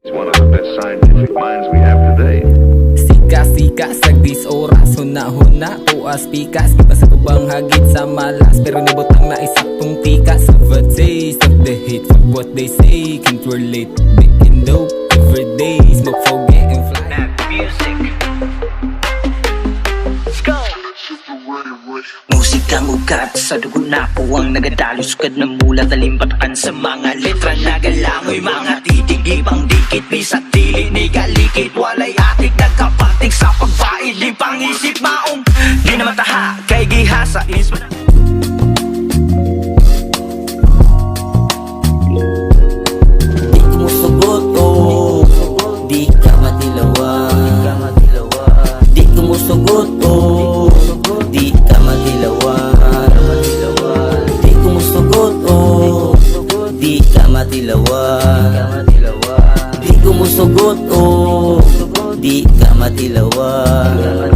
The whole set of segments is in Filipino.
He's one of the best scientific minds we have today. Sika sa disoras, huna-huna tuas pikas, di pa sa kubang hagit sa malas, pero nabutang na isaktong tikas. Of a taste of the hate, fuck what they say, can't relate. Making dope every day, smoke, forget and fly. That music. Let's go. Musikang ugat sa dugo na po ang nagadalus kad na mula talimpatakan sa mga letra nagalangoy mga titig ibang dikit bisat dili ni galikit walay atik nagkapatik sa pagbaid di pangisip maong di na mataha kay gihasa is Di ko musugot, oh, di ka matilawan. Di ko musugot, oh, di ka matilawan. Di ko musugot, oh, di ka matilawan. Di ko musugot, oh, di ka matilawan.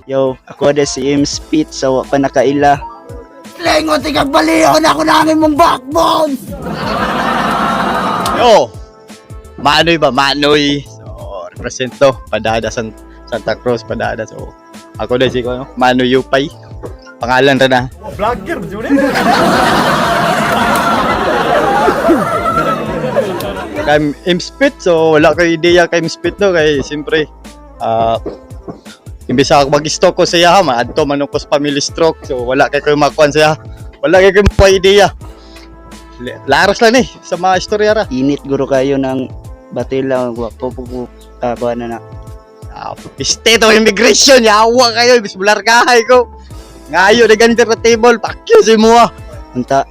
Yo, ako ada si M. Speed sa wa pa nakaila. Lengo, tigag baliyon ako namin mong backbone! Yo! Manoy ba? Manoy. So, represent to. Padada Santa Cruz, Padada. So, ako na si Manoy Yupay. Pangalan rin na. Vlogger, Judy. Kay M. Speed. So, wala kayo ideya kay M. Speed to. Kay, siyempre, imbis ako mag-stroke ko siya ha, maadto manong ko sa family stroke. So wala kay ko makuan siya. Wala kay ko pa ideya. Laros lang sa mga istorya ra. Init guro kayo ng batila wa po kuha na. State of immigration, yawa kayo, imbis bular kahay ko. Ngayo na ganito sa table, pakyo si mo. Unta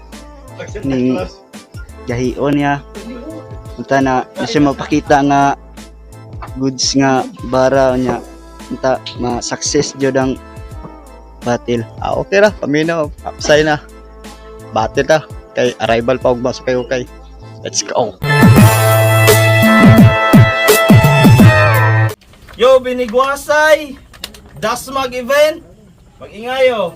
ning gahion niya. Unta na siya mapakita nga goods nga bara niya. Unta ma-success jud ang battle. Okay ra, paminaw, upside na. Battle ta, kay arrival pa og baso kayo kay. Let's go. Yo, binigwasay! Dasmag event! Mag-ingayo!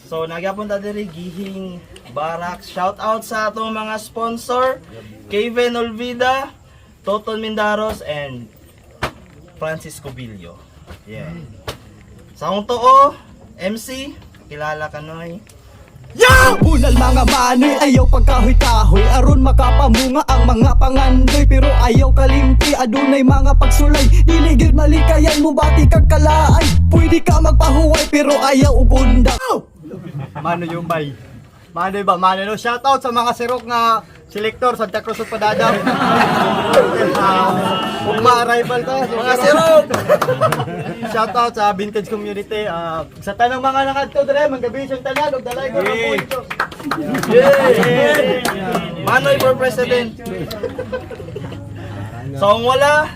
So, nagyapunta diri gihing Barracks. Shout out sa atong mga sponsor, Kevin Olvida, Toton Mindaros, and Francisco Billo. Yeah. Sa akong too, MC, kilala ka noy. Unal mga manoy, ayaw pagkahoy-kahoy aron makapamunga ang mga pangandoy. Pero ayaw kalimti, adunay mga pagsulay. Diligid malikayan mo bati kag kalaay. Pwede ka magpahuway pero ayaw ubunda. Mano yung bay. Mano ba? Mano no. Shout out sa mga sirok nga selector Santa Cruz ug Padada. Kung ma-arrival ka, Mga sirok! shout out sa vintage community. Sa tanang mga nakadto dire, manggabi siyang tanan ug dalay ko ng punto. Yeah! Manoy for President. Song wala,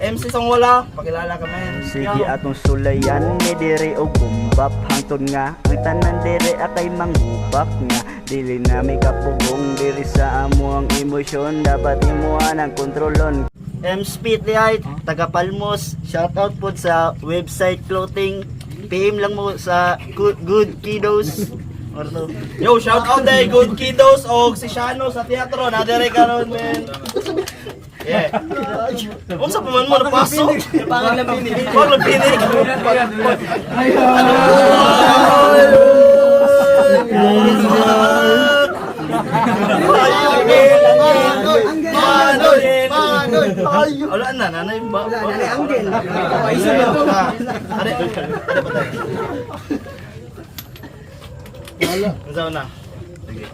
MC Song wala, pakilala ka men. Sige atong sulayan ni dire og bumbap hangtod nga ang tanan dire akay manggubak nga dili na may kapugong diri sa amo ang emosyon dapat imuha ng kontrolon. M Speed light taga Palmos, shout out po sa website clothing. PM lang mo sa Good Kiddos. Orto. Yo, shout out day Good Kiddos og si Shano sa teatro na dire karon men. Yeah. Unsa pa man mo napasok? Panglapinig. Wala na, nanay ba? Nanay ang din. Paisa na to. Are patay. Wala na. Sige.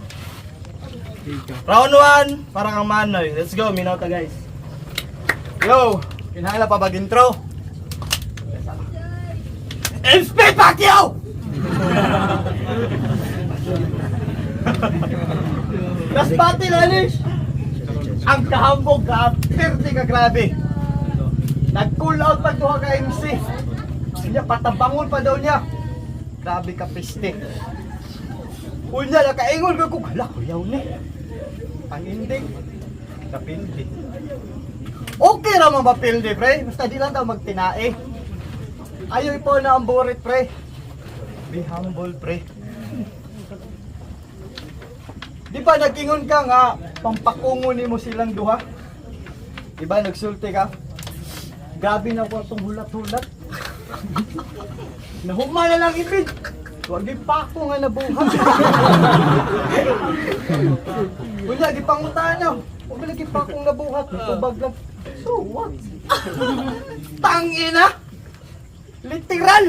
Round 1, para kang Manoy. Let's go, minota guys. Yo, kinahanglan pa bag intro. Speed Pacquiao! Las pati lalis. Ang kahambog ka, perti ka grabe. Nag-cool out pa duha ka MC. Niya patabangon pa daw niya. Grabe ka piste. Unya nakaingon ka kung hala kuyaw ni. Ang ending napildi. Okay ra man mapildi pre, basta di lang daw magtinae. Ayaw po na ang burit pre. Be humble, pre. Di ba nagkingon ka nga, pampakungo ni mo silang duha? Di ba nagsulti ka? Grabe na po itong hulat-hulat. Nahuma na lang ipin. Huwag pa ako nga nabuhat. Wala, gipangutanaw. Huwag lagi pa akong nabuhat. Tubag lang. So what? Tangina! Literal!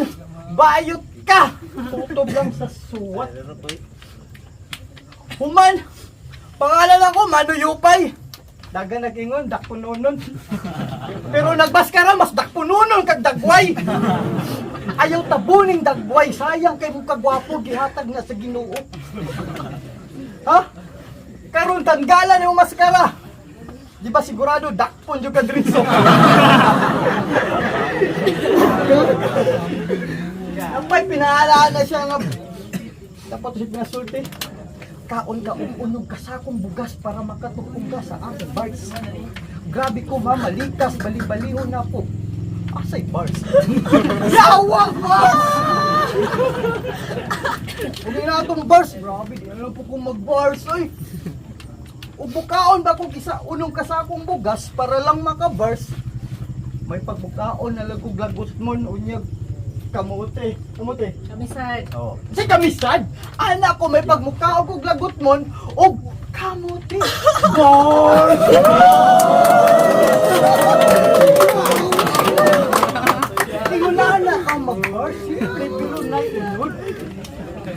Bayot ka! Tutob lang sa suwat. Human! Pangalan ako, Mano Yupay. Daga nag-ingon, dakpununon. Pero nagbaskara, mas dakpununon kag dagway. Ayaw tabuning dagway, sayang kay mong kagwapo, gihatag na sa Ginoo. Ha? Karon tanggalan yung maskara. Di ba sigurado, dakpon yung kadritso. Napay, pinaalaan na siya nga. Dapat siya pinasulti. Kaon ka unog ka sa akong bugas para makatupong ka sa aking bars. Grabe ko ma, malikas, bali-balihon na po. Asay bars. Yawa ka! Huwag na itong bars. Grabe, di alam po kung mag-bars, oy. Ubukaon ba kung unong ka sa akong bugas para lang maka-bars? May pagbukaon na lagog-lagot mo, unyag. Kamote. Kamote. Kamisad. Oh. Si Kamisad, anak ko may pagmukha og lagot mon og kamote. Boy! Tingnan na ka mag-bars, pero na inod.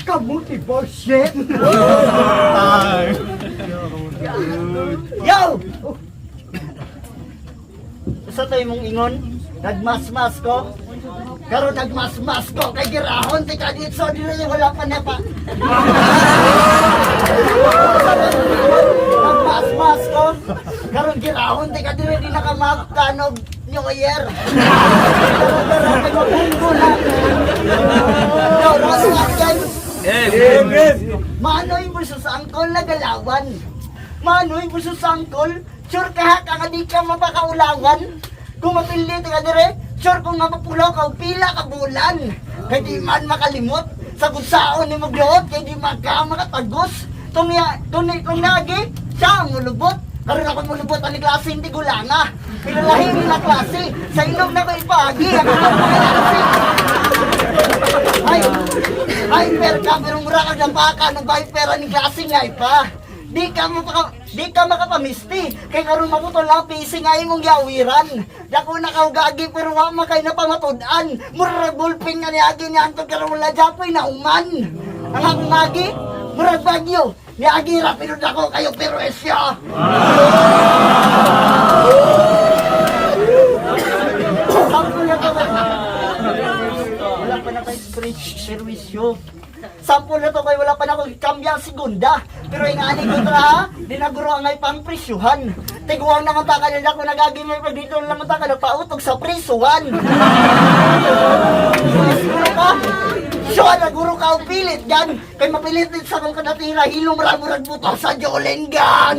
Kamote boy shit. Yo! Sa tayo mong ingon, nagmas-mas ko. Karon nagmas-mas ko kay girahon ti kadit so dili wala pa na pa. Nagmas-mas ko. Karon girahon ti kadit di nakamagkanog New Year. Manoy mo sa angkol na galawan. Manoy mo sa angkol. Sure ka nga di ka mapakaulangan. Kung mapili ti kadire. Sure kung mapapulaw ka pila ka bulan. Kaya di man makalimot. Sa kutsaon ni magluot. Kaya di makatagos. Kung nagi, siya mulubot. Karoon ako mulubot ang klase hindi gulanga. Pinalahin nila klase. Sa ilong na ko ipagi. Ako na klase. Ay, per ka. Pero mura ka ng baka. Nung ba pera ni klase nga ipa. Di ka makapamisti. Kay karon maputol lang pisi nga imong yawiran. Dako na kaugagi pero wa makay na pamatud-an. Murag bulping nga niagi niya ang karon wala japoy na uman. Ang akong magi, murag bagyo. Niagi ra pero dako kayo pero esya. Wala pa na kay servisyo. Sample na to kay wala pa na akong kambya segunda. Pero ingani ko tra, dinaguro ang ay pangpresyuhan. Tiguang naman ta kanila ko nagagimay pag dito naman ta kanila pautog sa presyuhan. So, naguro ka ang pilit gan. Kay mapilit din sa kong kanatira, hilong murag buto sa Jolengan.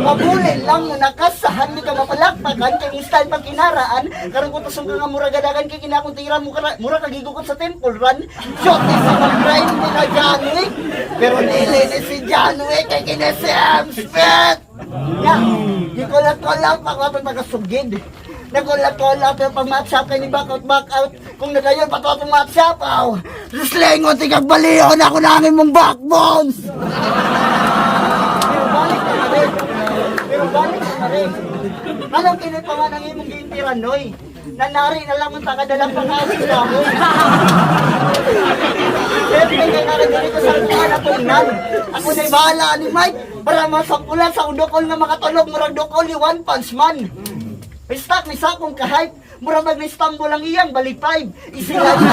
Mabulin lang mo nakasahan, di ka mapalakpakan, kay install pag kinaraan, karong kutusong ka nga muragadagan kay kinakuntira mo mura kagigukot sa temple run. Shot sa mag-grind mo na Janui, pero nilinis si Janui kay kinesem spit. Ya, di ko lang pa ako pagkasugid. Nagulat-gulat yung pag-match up kay ni back out. Kung nagayon pa ito itong match up, Slengon, tigag baliyon ako namin mong backbones! Pero balik na rin. Anong kinit pa nga nang imong giintiran, Noy? Nanari na lang ang takadalang pangawin namin. Siyempre, kaya nakagari ko sa mga natungnan. Ako na'y bahala ni Mike para masampulan sa udokol na makatulog murag dokol ni One Punch Man. Stock ni sakong ka-hype, murag mag-Istanbul ang iyang balik 5. Isilan ko.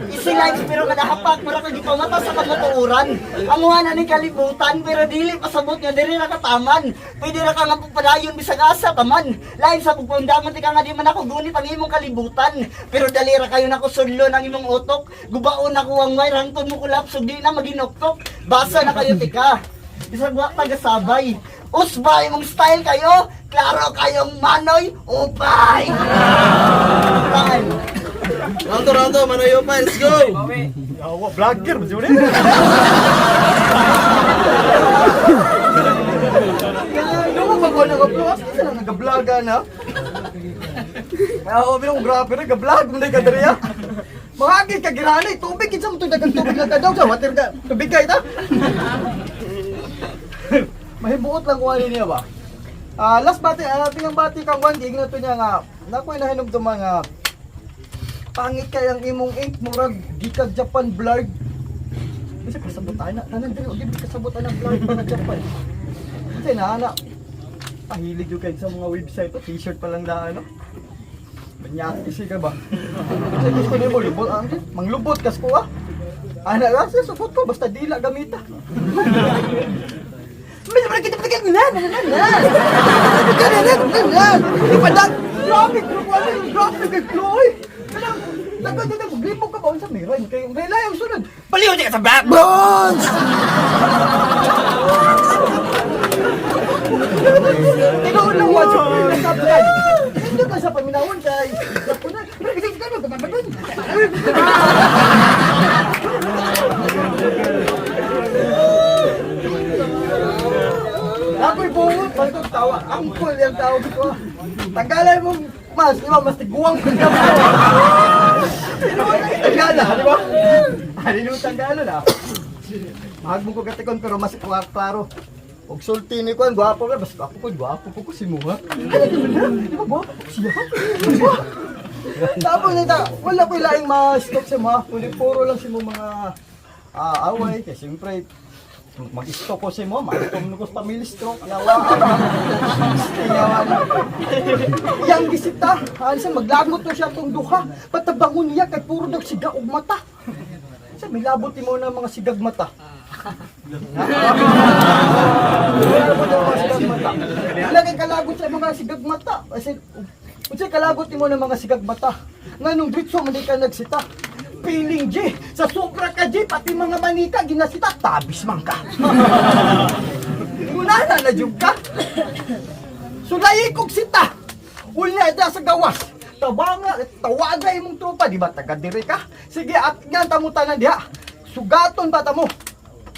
Isilan pero kadahapak, murag nagipamata sa kamatuuran. Amuhan na ni kalibutan, pero dili pasabot nga diri ra kataman. Pwede ra ka nga padayon bisag asa taman. Lain sa pagpundaman ti ka nga di man ako gunit ang imong kalibutan. Pero dali ra kayo nako sudlo ng imong utok. Gubaon ako ang may rangton mo kulapsog di na maginoktok. Basa na kayo tika. Bisag wa tagasabay. Usbay mong style kayo. Klaro kayong Manoy Upay! Time! Round 2, Manoy Upay, let's go! Yawa, vlogger mo siya. Yung mga bago nag-vlog, kasi lang nag-vloga na. Ako, binong grabe na, nag-vlog, hindi ka dali ah. Mga agay kagirani, tubig, kinsa mo ito dagang tubig na daw sa water ka, tubig ka ito. Mahibuot lang kung ano niya ba. Last bati, tingang bati kang one, giig na ito niya nga, nakuha na hinog ito mga pangit kayang imong ink, murag gikag Japan blurred. Kasi kasabutan na, tanan diri, hindi kasabutan ng blurred mga Japan. Kasi na, pahilig yung kayo sa mga website, t-shirt pa lang na ano. Manyakisi ka ba? Kasi gusto niyo mo lubot, manglubot kas ko ah. Ana lang, supot ko, basta dila gamita. Grabe, kay Chloe. Nagkaganda mo, limog ka ba sa miran? Kaya may layang sunod. Paliw niya ka sa backbones! Tinoon lang watch ko yung nasablan. Hindi ka sa paminawon kay Ako na. Pero kasi ka na, gumagabon. Ako'y bungot, bantog tawa. Angkol yung tawag ko. Tanggalay mo, mas, di ba, mas tiguang ko na. Tagala, di ba? Halin yung Tagala na. Mahag mo ko katikon pero mas klaro. Huwag sulti ni ko, gwapo ka. Basta gwapo ko si Muha. Di ba, gwapo ko siya? Tapos nita, wala ko ilaing ma-stop si Muha. Puro lang si mo mga away. Kasi siyempre, mag-stop ko si mo, makitom ko sa family-stroke. Yawa. Yang gisita, alisan maglagot to siya itong duha. Patabangon niya kay puro daw siga og mata. Kasi may labot mo na mga sigag mata. Lagay kalagot sa mga sigag mata. Kasi kalagot mo ng mga sigag mata. Nga nung dritso, hindi ka nagsita. Piling J, sa sobra ka J, pati mga manika, ginasita, tabis man ka. Unana na jug ka. Sulay kog sita. Unya da sa gawas. Tawaga imong tropa, di ba taga diri ka? Sige, at nga tamutan na diha. Sugaton ba tamo?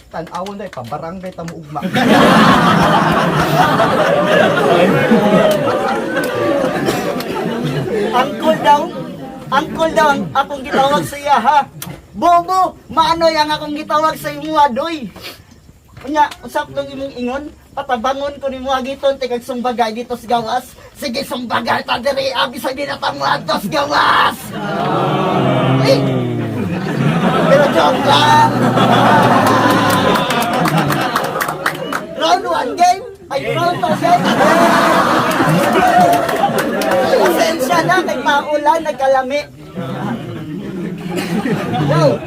Tan-awon dai pabarangay tamo ugma. Angkol daw ang akong gitawag sa iya ha. Bobo, Manoy ang akong gitawag sa imo adoy. Unya, usap lang imong ingon, patabangon ko nimo agiton tigag sumbagay dito sa gawas. Sige sumbagay ta diri abi sa dinatangwad sa gawas. Eh. Pero joke lang. Round 1 game. Ay, round 2 game. Pasensya na, kay paulan, nagkalami. Yo,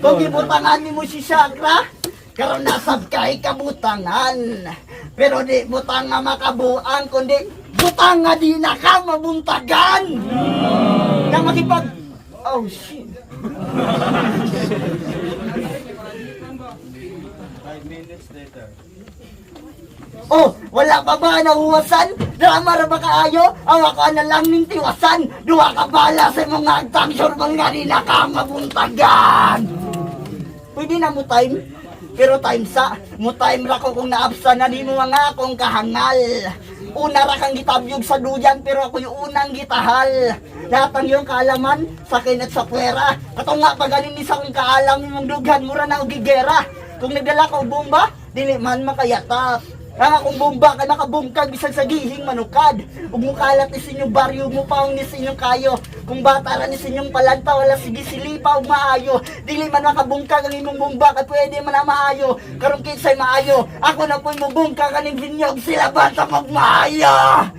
kung ibutangan mo si Shakra, karon nasab kay kabutangan. Pero di butang nga makabuang, kundi butang nga di na ka mabuntagan. Na makipag... Oh, shit. 5 minutes later. Oh, wala pa ba nahuwasan? Drama ra ba kaayo? Awa ka na lang ning tiwasan. Duha ka bala sa mga agtangsyor mga nila ka mabuntagan. Pwede na mo time? Pero time sa, mo time ra ko kung naabsa na di mo mga akong kahangal. Una ra kang gitabyog sa duyan pero ako yung unang gitahal. Lahat ang iyong kaalaman, sakin at sa pwera. Kato nga pagaling ni sa kong kaalam imong dughan mura na og gigera. Kung nagdala ka og bomba, dili man makayatap. Ang akong bomba ka nakabungkag bisan sa gihing manukad. Ug mo kalat ni sinyong baryo mo paong ni sinyong kayo. Kung bata ra ni sinyong palanta wala sige silipa ug maayo. Dili man makabungkag ang imong bomba kay pwede man na maayo. Karon kinsay maayo. Ako na po'y mubungkag kaning binyog sila bata magmaayo.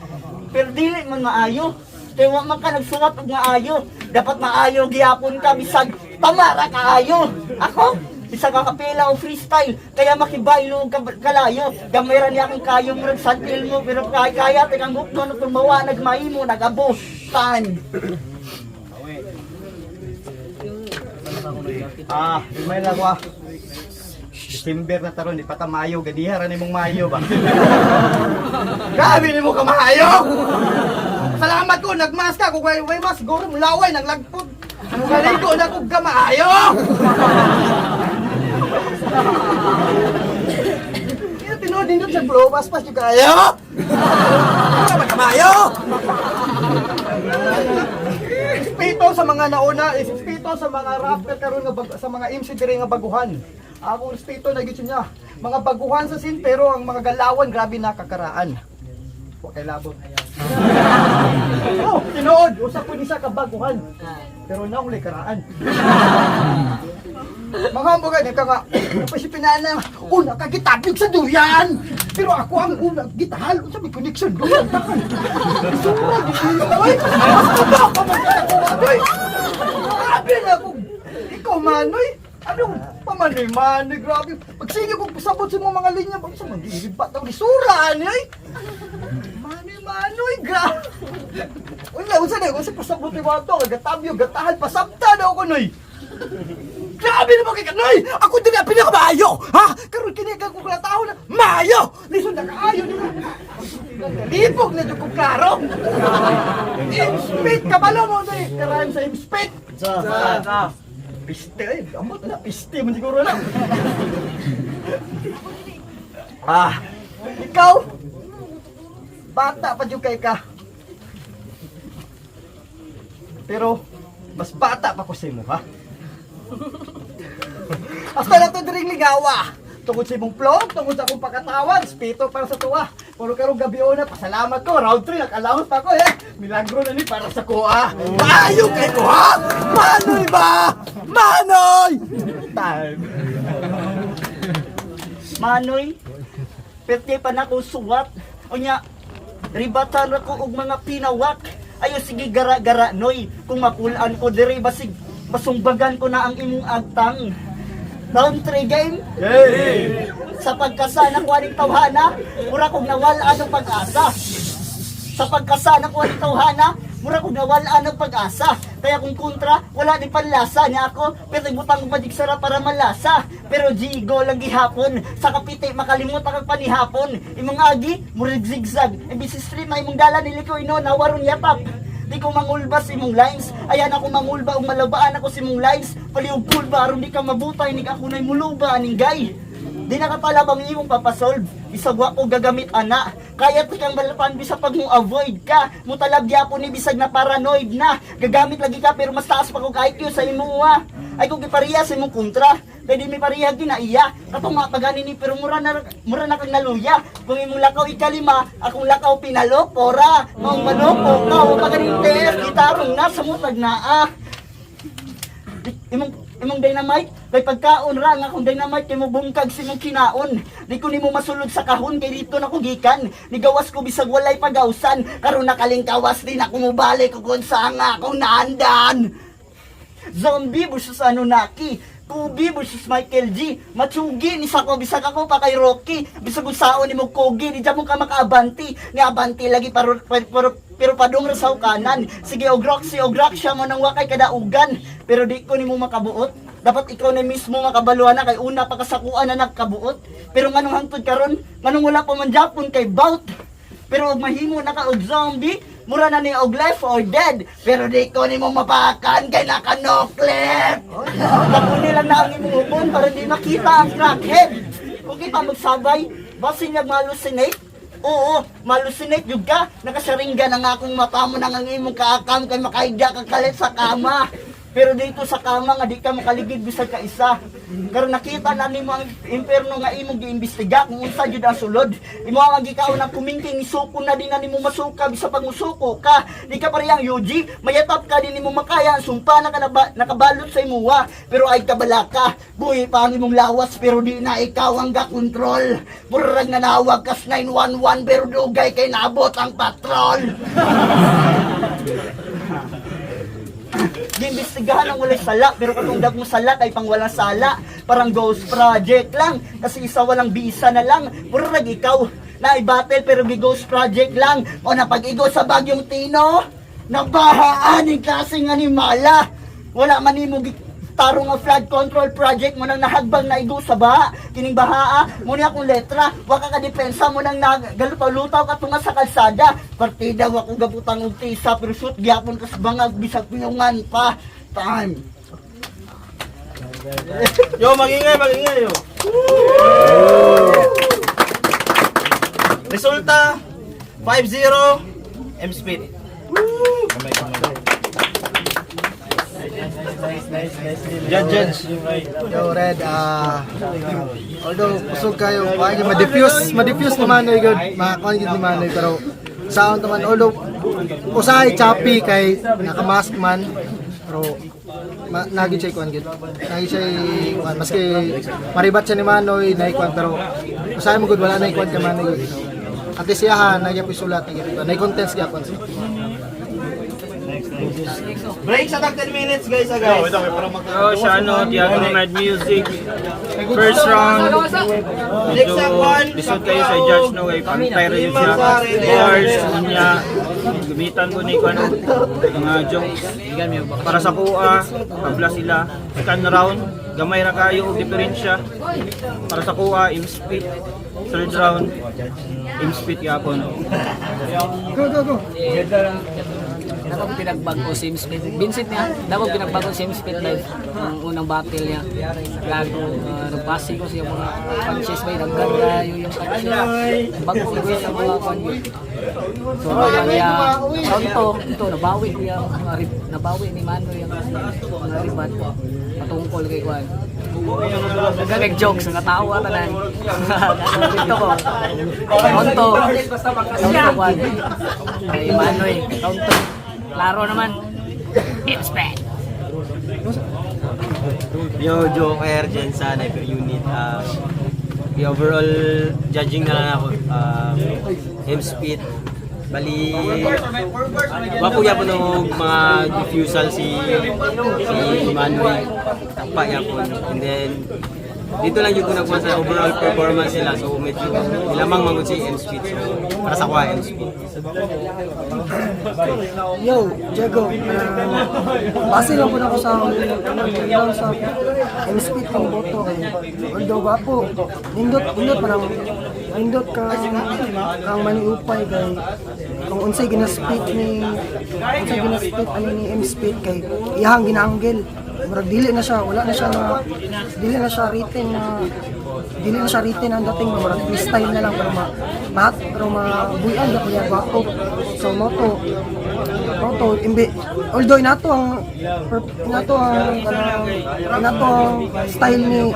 Pero dili man maayo. Kaya wa man ka nagsuwat og maayo. Dapat maayo gihapon ka bisag tamara kaayo. Ako isa ka kapila o freestyle, kaya makibaylo kalayo. Gamera niya akong kayo mo nagsantil mo, pero kaya tegang hukno na tumawa, nagmahimo, nagabutan. May lang wa. December na taron, di pa ta Mayo, gadihara ni mong Mayo ba? Grabe ni mo ka Mayo! Salamat ko, nagmas ka, kung may mas, siguro mulaway, naglagpod. Maligo na kong kamayo! Kaya tinood din doon sa Globas pa siya kayo! Ano ba kamayo? Ispito sa mga nauna, ispito sa mga rapper karon nga sa mga MC diri nga baguhan. Akong ispito na gid niya. Mga baguhan sa sin pero ang mga galawan grabe nakakaraan. Wa kay labot. Oh, tinood usa po ni sa kabaguhan. Pero na ulay karaan. Mga hamburger ni ka pasipinana. Una ka gitabig sa duyan. Pero ako ang una gitahal sa may connection duyan. Sura di oy. Grabe na ako. Ikaw manoy. Anong pamanoy-manoy, grabe. Pagsige ko pasabot sa mga linya, bakit sa magiging bataw ni Sura, ano eh? Manoy-manoy, grabe. Unsa na, kung sa pasabot ni Wato, gatabyo, gatahan, pasabta daw ko, noy. Grabe naman kay Kanoy! Ako din na pinakamayo! Ha? Karoon kinigang ko kala tao na mayo! Lison na kaayo nila! Libog na dyan kong klaro! Imspit! Kabalo mo na karaan sa imspit! Sa! Piste eh! Amot na! Piste mo siguro na! Ikaw! Bata pa dyan kay ka! Pero, mas bata pa ko sa imo, ha? Hasta na ito diring ligawa. Tungkol sa imong vlog, tungkol sa akong pagkatawan, spito para sa tuwa. Puro karong gabi na, pasalamat ko. Round 3, nag-allowance pa ko eh. Milagro na ni para sa kuha. Maayo kay kuha! Manoy ba? Manoy! Time. Manoy, pwede pa na kong suwat. O niya, ribatan ako og mga pinawak. Ayo sige gara-gara, noy. Kung mapulaan ko diri, basig basumbagan ko na ang imong agtang. Round 3 game? Yay! Sa pagkasana ko aning tawhana, mura kong nawala ng pag-asa. Sa pagkasana ko aning tawhana, mura kong nawala ng pag-asa. Kaya kung kontra, wala din panlasa niya ako. Pero butang madigsara para malasa. Pero jigo lang gihapon. Sa kapite, makalimot ang panihapon. Imong agi, murig zigzag. Imbis stream na imong dala nilikoy no, nawaron yatap. Di ko mangulbas imong lines. Ayan ako mangulba ug malabaan ako simong lines. Paliog pulba aron di ka mabutay nig ako nay muluba aning gay. Di nakapalabang imong papasolve. Bisag wa ko gagamit ana. Kaya ti kang balapan bisa pag mo avoid ka. Mutalab gyapon ni bisag na paranoid na. Gagamit lagi ka pero mas taas pa kog IQ sa imuha. Ay kung gipariya sa imong kontra. Kaya di may parihag ginaiya. Katong nga pagani ni pero mura na kang naluya. Kung imong lakaw ikalima, akong lakaw pinalo, pora. Maong manoko, kao paganing test, gitarong nasa mutag naa. Imong dynamite, kay pagkaon ra nga akong dynamite kay mo bungkag si mong kinaon. Di ko nimo masulod sa kahon kay dito na ko gikan. Nigawas ko bisag walay pagawsan, karon nakalingkawas din ako mobalik ko kun sa nga akong naandan. Zombie versus Anunnaki, Kubi versus Michael G. Matsugi ni Sako bisag ako pa kay Rocky. Bisag usaon ni mo Kogi, di mo ka makaabanti. Ni abanti lagi pero padung ra sa kanan. Sige Ogroxy, Ogroxia mo nang wakay kadaugan. Pero di ko nimo makabuot. Dapat ikaw na mismo makabaluan na kay una pa kasakuan na nagkabuot. Pero nganong hangtod karon, nganong wala pa man Japon kay bout. Pero og mahimo na ka og zombie, mura na ni og life or dead. Pero di ko nimo mapakan kay naka-no-clip. Tapon lang na ang imong hupon para di makita ang crackhead. Kung kita magsabay, basin niya malusinate. Oo, malusinate yun ka. Nakasaringga na nga akong mata mo nang ang imong kaakam kay makaigya ka kalit sa kama. Pero dito sa kama nga di ka makaligid bisag ka isa. Karon nakita na nimo ang imperno nga imong giimbestiga kung unsa jud ang sulod. Imo ang gikaon na kumingking isuko na din na nimo masuka bisag pag musuko ka. Di ka parehang UG, mayatap ka din nimo makaya ang sumpa na nakabalot sa imuha. Pero ay kabalaka, buhi pa ang imong lawas pero di na ikaw ang gakontrol. Murag nanawag kas 911 pero dugay kay naabot ang patrol. Giimbestigahan ang walay sala, pero katong dag mo sala kay pang walang sala. Parang ghost project lang, kasi isa walang bisa na lang. Puro nag ikaw, na i-battle pero ghost project lang. O napag-igo sa Bagyong Tino, nabahaan yung klaseng animala. Wala man nimo Tarong nga flood control project mo nang nahagbang na igo sa baha. Kining bahaa, muna akong letra. Waka ka depensa mo nang nagalutaw-lutaw ka tunga sa kalsada. Partida, wakong gabutang og tisa, pero shoot, gyapon ka sa bangag, bisag pinungan pa. Time. Yo, magingay, yo. Resulta, 5-0, M-Speed. Judge. Yo, Red, although kusog kayo, ma-diffuse naman ay good, makakuha ni Manoy, pero sound naman, although usahay choppy kay nakamask man, pero nagi siya ikuan gid. Nagi siya ikuan, maski maribat siya ni Manoy na ikuan, pero usahay mo good, wala na ikuan kay Manoy good. At siyahan, nagi pisulat, nagi contents gyapon siya. Break sa tag 10 minutes guys, guys. So, Shano, Tiago Mad Music. First round. Next up one. Lisod kayo sa judge no kay pantay rin siya. Bars niya. Gamitan ko ni kuan mga jokes. Para sa kuha, pabla sila. Second round, gamay ra kayo og diferensya. Para sa kuha, im-speed. Third round, im-speed yapon. Go. Dapat pinagbago si Smith. Vincent niya, dapat pinagbago si Smith live ang unang battle niya. Gago, nagpasi ko siya mga punches ba, nagkagayo yung punches. Bago ko siya sa mga punches. So, kaya, ito, nabawi ko yung nabawi ni Mano yung mga ribat. Patungkol kay Juan. Nag-jokes, natawa tanan. Ito ko. Tonto Juan. Kay Manoy, tonto. Laro naman. It's bad. Yo, Joker, dyan sa Sniper Unit. The overall judging na lang ako. M-Speed. Bali, wapo yapon ng mga diffusal si Manuel. Takpa yapon. And then, dito lang yung nagkuha sa overall performance nila. So, medyo nilamang magod si M-Speed. So, para sa kuha M-Speed. Yo, Diego, base lang po na ako sa M-Speed kong boto kay although gwapo, nindot ka ang maniupay kay kung unsay gina-speed ni M-Speed kay iyang ginaanggel murag dili na siya written ang dating murag freestyle na lang pero mabuyan na kuya gwapo. So moto although inato ang style ni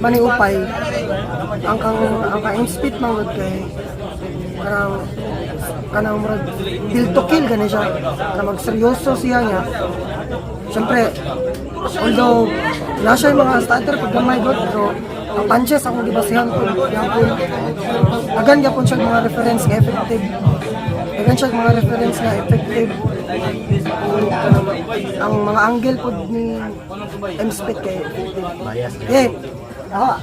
maniupay ang M-Speed manggod kay kanang murag deal to kill gani siya na magseryoso siya niya. Siyempre, although nasa yung mga starter pag gamay god, pero ang punches akong gibasihan ko agan yapon siya mga reference nga effective. Ang mga angle po ni M-Speed kay effective. Yeah.